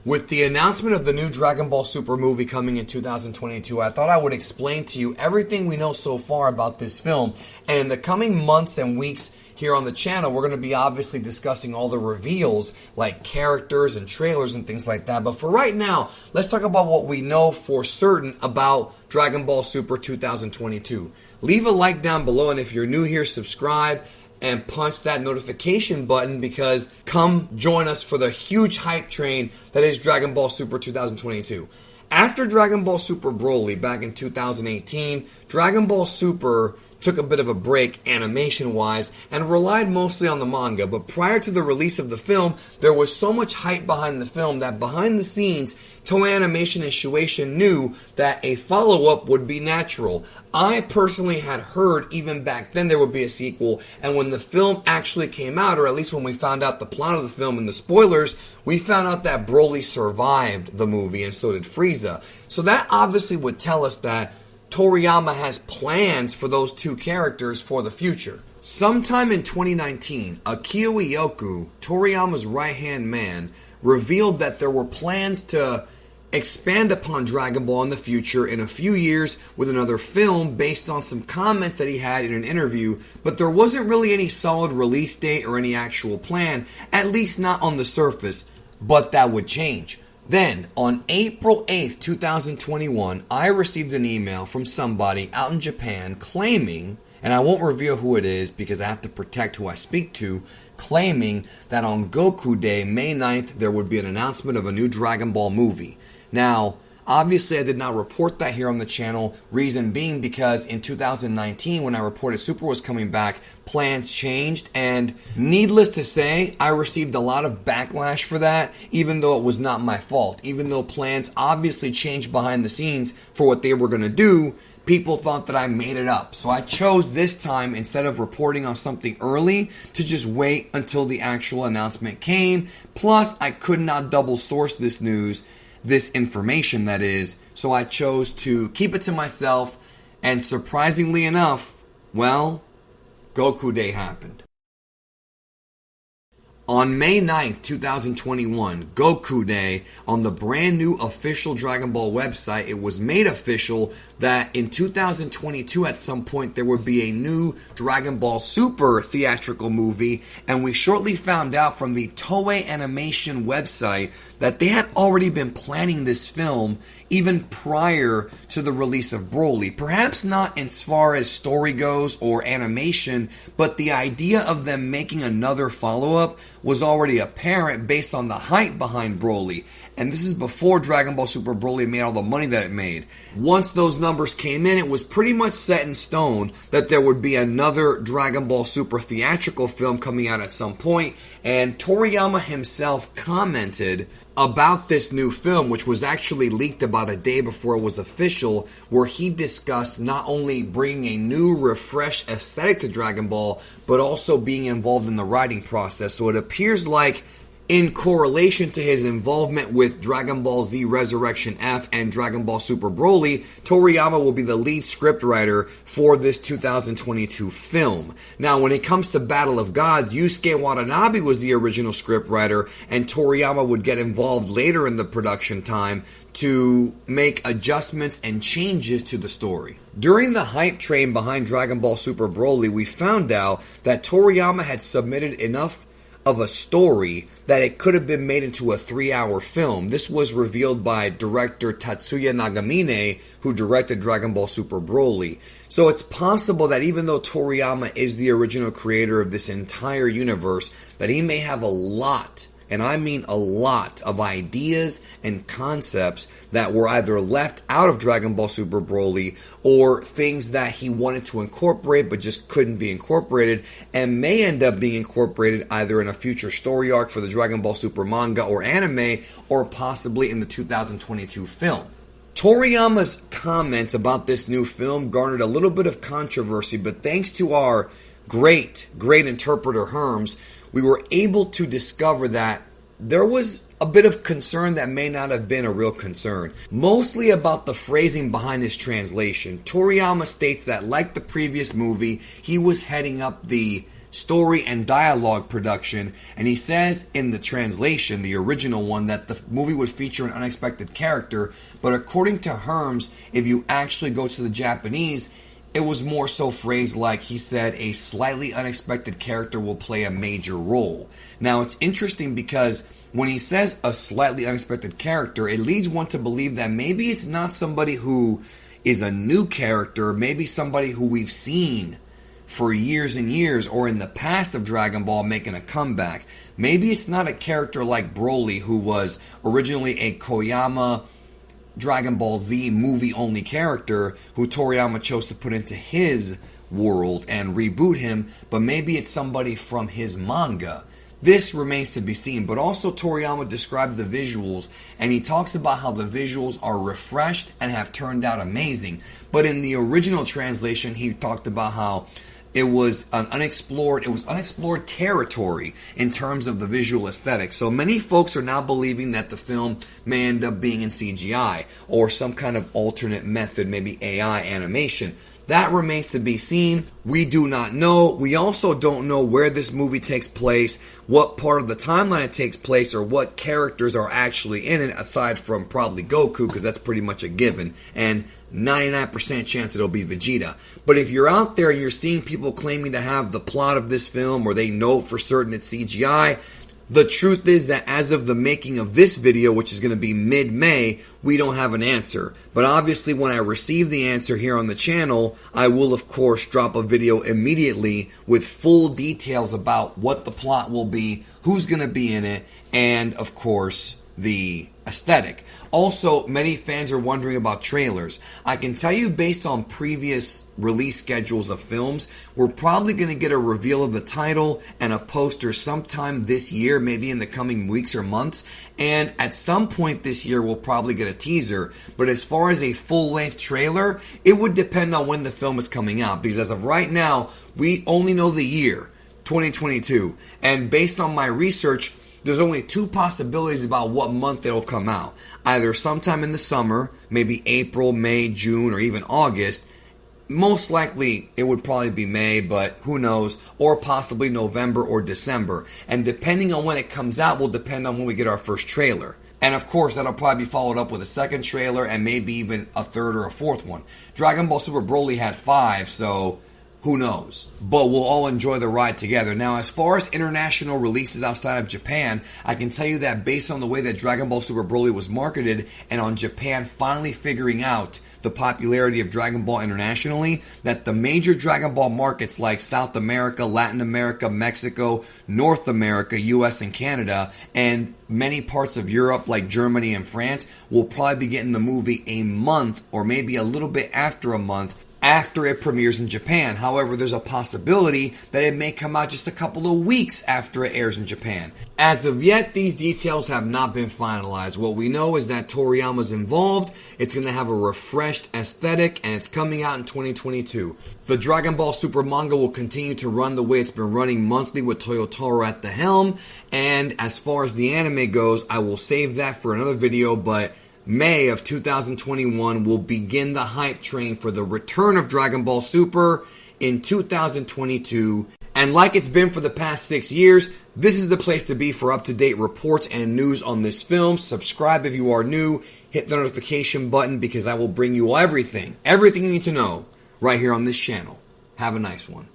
With the announcement of the new Dragon Ball Super movie coming in 2022, I thought I would explain to you everything we know so far about this film. And in the coming months and weeks here on the channel, we're going to be obviously discussing all the reveals, like characters and trailers and things like that. But for right now, let's talk about what we know for certain about Dragon Ball Super 2022. Leave a like down below, and if you're new here, subscribe and punch that notification button, because come join us for the huge hype train that is Dragon Ball Super 2022. After Dragon Ball Super Broly back in 2018, Dragon Ball Super took a bit of a break animation-wise and relied mostly on the manga. But prior to the release of the film, there was so much hype behind the film that behind the scenes, Toei Animation and Shueisha knew that a follow-up would be natural. I personally had heard even back then there would be a sequel, and when the film actually came out, or at least when we found out the plot of the film and the spoilers, we found out that Broly survived the movie and so did Frieza. So that obviously would tell us that Toriyama has plans for those two characters for the future. Sometime in 2019, Akio Ioku, Toriyama's right-hand man, revealed that there were plans to expand upon Dragon Ball in the future in a few years with another film based on some comments that he had in an interview, but there wasn't really any solid release date or any actual plan, at least not on the surface, but that would change. Then, on April 8th, 2021, I received an email from somebody out in Japan claiming, and I won't reveal who it is because I have to protect who I speak to, claiming that on Goku Day, May 9th, there would be an announcement of a new Dragon Ball movie. Now, obviously I did not report that here on the channel, reason being because in 2019 when I reported Super was coming back, plans changed, and needless to say, I received a lot of backlash for that, even though it was not my fault. Even though plans obviously changed behind the scenes for what they were going to do, people thought that I made it up. So I chose this time, instead of reporting on something early, to just wait until the actual announcement came. Plus, I could not double source this news, this information that is, so I chose to keep it to myself, and surprisingly enough, well, Goku Day happened. On May 9th, 2021, Goku Day, on the brand new official Dragon Ball website, it was made official that in 2022 at some point there would be a new Dragon Ball Super theatrical movie, and we shortly found out from the Toei Animation website that they had already been planning this film even prior to the release of Broly. Perhaps not as far as story goes or animation, but the idea of them making another follow-up was already apparent based on the hype behind Broly. And this is before Dragon Ball Super Broly made all the money that it made. Once those numbers came in, it was pretty much set in stone that there would be another Dragon Ball Super theatrical film coming out at some point, and Toriyama himself commented about this new film, which was actually leaked about a day before it was official, where he discussed not only bringing a new, refreshed aesthetic to Dragon Ball, but also being involved in the writing process. So it appears like, in correlation to his involvement with Dragon Ball Z Resurrection F and Dragon Ball Super Broly, Toriyama will be the lead scriptwriter for this 2022 film. Now, when it comes to Battle of Gods, Yusuke Watanabe was the original scriptwriter, and Toriyama would get involved later in the production time to make adjustments and changes to the story. During the hype train behind Dragon Ball Super Broly, we found out that Toriyama had submitted enough of a story that it could have been made into a 3-hour film. This was revealed by director Tatsuya Nagamine, who directed Dragon Ball Super Broly. So it's possible that even though Toriyama is the original creator of this entire universe, that he may have a lot, and I mean a lot, of ideas and concepts that were either left out of Dragon Ball Super Broly or things that he wanted to incorporate but just couldn't be incorporated, and may end up being incorporated either in a future story arc for the Dragon Ball Super manga or anime, or possibly in the 2022 film. Toriyama's comments about this new film garnered a little bit of controversy, but thanks to our great interpreter Herms, we were able to discover that there was a bit of concern that may not have been a real concern. Mostly about the phrasing behind his translation. Toriyama states that, like the previous movie, he was heading up the story and dialogue production, and he says in the translation, the original one, that the movie would feature an unexpected character, but according to Herms, if you actually go to the Japanese, it was more so phrased like, he said, a slightly unexpected character will play a major role. Now, it's interesting because when he says a slightly unexpected character, it leads one to believe that maybe it's not somebody who is a new character, maybe somebody who we've seen for years and years, or in the past of Dragon Ball making a comeback. Maybe it's not a character like Broly, who was originally a Koyama Dragon Ball Z movie-only character who Toriyama chose to put into his world and reboot him, but maybe it's somebody from his manga. This remains to be seen, but also Toriyama described the visuals, and he talks about how the visuals are refreshed and have turned out amazing. But in the original translation, he talked about how it was unexplored territory in terms of the visual aesthetic. So many folks are now believing that the film may end up being in CGI or some kind of alternate method, maybe AI animation. That remains to be seen. We do not know. We also don't know where this movie takes place, what part of the timeline it takes place, or what characters are actually in it, aside from probably Goku, because that's pretty much a given. And 99% chance it'll be Vegeta. But if you're out there and you're seeing people claiming to have the plot of this film, or they know for certain it's CGI, the truth is that as of the making of this video, which is going to be mid-May, we don't have an answer. But obviously when I receive the answer here on the channel, I will of course drop a video immediately with full details about what the plot will be, who's going to be in it, and of course the aesthetic. Also, many fans are wondering about trailers. I can tell you based on previous release schedules of films, we're probably going to get a reveal of the title and a poster sometime this year, maybe in the coming weeks or months. And at some point this year, we'll probably get a teaser. But as far as a full-length trailer, it would depend on when the film is coming out. Because as of right now, we only know the year, 2022. And based on my research, there's only two possibilities about what month it'll come out. Either sometime in the summer, maybe April, May, June, or even August. Most likely it would probably be May, but who knows, or possibly November or December. And depending on when it comes out will depend on when we get our first trailer. And of course, that'll probably be followed up with a second trailer and maybe even a third or a fourth one. Dragon Ball Super Broly had 5, so who knows? But we'll all enjoy the ride together. Now, as far as international releases outside of Japan, I can tell you that based on the way that Dragon Ball Super Broly was marketed, and on Japan finally figuring out the popularity of Dragon Ball internationally, that the major Dragon Ball markets like South America, Latin America, Mexico, North America, US and Canada, and many parts of Europe like Germany and France will probably be getting the movie a month or maybe a little bit after a month after it premieres in Japan. However, there's a possibility that it may come out just a couple of weeks after it airs in Japan. As of yet, these details have not been finalized. What we know is that Toriyama's involved, it's going to have a refreshed aesthetic, and it's coming out in 2022. The Dragon Ball Super manga will continue to run the way it's been running monthly with Toyotaro at the helm, and as far as the anime goes, I will save that for another video, but May of 2021 will begin the hype train for the return of Dragon Ball Super in 2022. And like it's been for the past 6 years, this is the place to be for up-to-date reports and news on this film. Subscribe if you are new. Hit the notification button because I will bring you everything you need to know right here on this channel. Have a nice one.